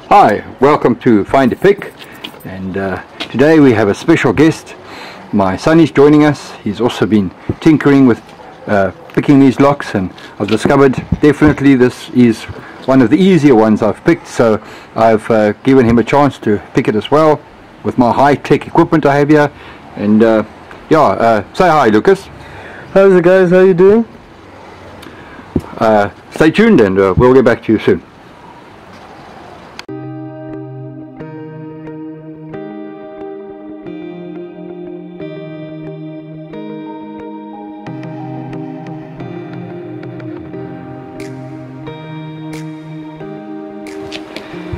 Hi, welcome to Find a Pick, and today we have a special guest. My son is joining us. He's also been tinkering with picking these locks, and I've discovered definitely this is one of the easier ones I've picked, so I've given him a chance to pick it as well with my high-tech equipment I have here. And say hi, Lucas. How's it, guys? How you doing? Stay tuned, and we'll get back to you soon.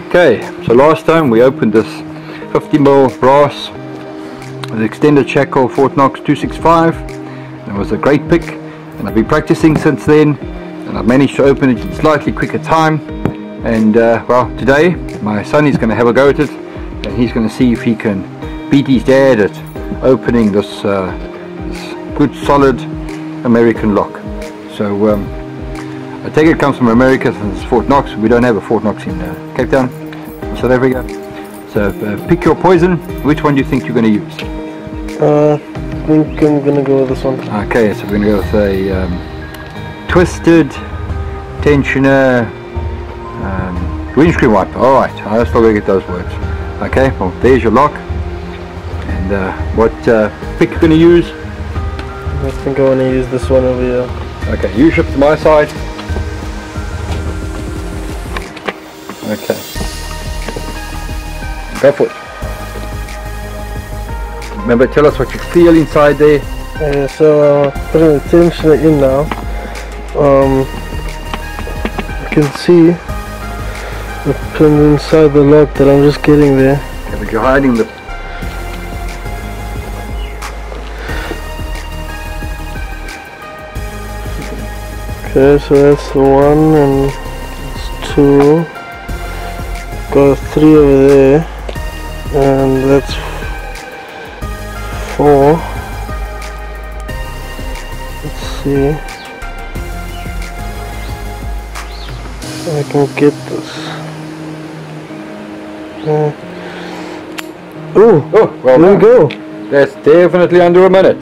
Okay, so last time we opened this 50mm brass with extended shackle Fort Knox 265. It was a great pick, and I've been practicing since then, and I've managed to open it in slightly quicker time. And well, today my son is going to have a go at it, and he's going to see if he can beat his dad at opening this, this good solid American lock. So I take it comes from America, since it's Fort Knox. We don't have a Fort Knox in Cape Town, South Africa. So pick your poison. Which one do you think you're going to use? I think I'm going to go with this one. Okay, so we're going to go with a twisted tensioner windscreen wiper. Alright, I still got to get those words. Okay, well there's your lock. And what pick you're going to use? I think I want to use this one over here. Okay, you shift to my side. Okay. Go for it. Remember, tell us what you feel inside there. So putting the tensioner in now. I can see the pin inside the lock that I'm just getting there. Okay, but you're hiding the... Okay, so that's the one, and it's two. Got three over there, and that's four. Let's see if I can get this. Oh, well there we go. That's definitely under a minute.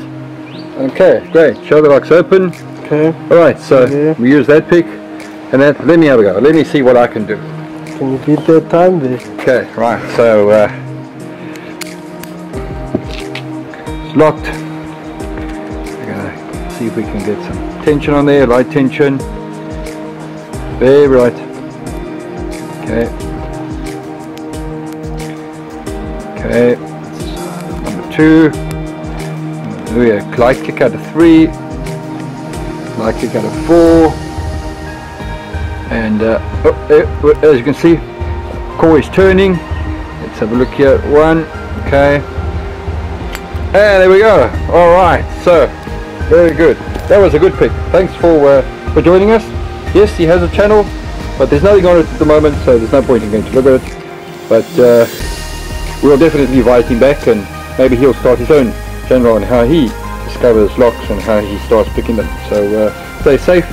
Okay, great. Show the locks open. Okay. Alright, so we use that pick, and then let me have a go. Let me see what I can do. Can you beat that time there? Okay, right, so it's locked. We're gonna see if we can get some tension on there, light tension. Very right. Okay. Okay, that's number 2. We have a light kick out of 3, light kick out of 4. And as you can see, core is turning. Let's have a look here. 1, okay, and there we go. All right, so very good. That was a good pick. Thanks for joining us. Yes, he has a channel, but there's nothing on it at the moment, so there's no point in going to look at it. But we'll definitely invite him back, and maybe he'll start his own channel on how he discovers locks and how he starts picking them. So stay safe.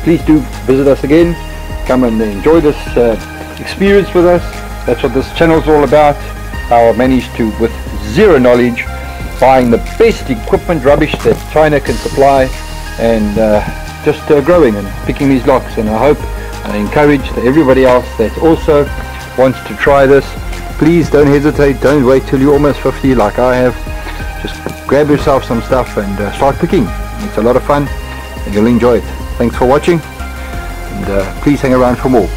Please do visit us again. Come and enjoy this experience with us. That's what this channel is all about. How I managed to, with zero knowledge, buying the best equipment rubbish that China can supply, and just growing and picking these locks. And I hope and encourage that everybody else that also wants to try this, please don't hesitate. Don't wait till you're almost 50 like I have. Just grab yourself some stuff and start picking. It's a lot of fun, and you'll enjoy it. Thanks for watching, and please hang around for more.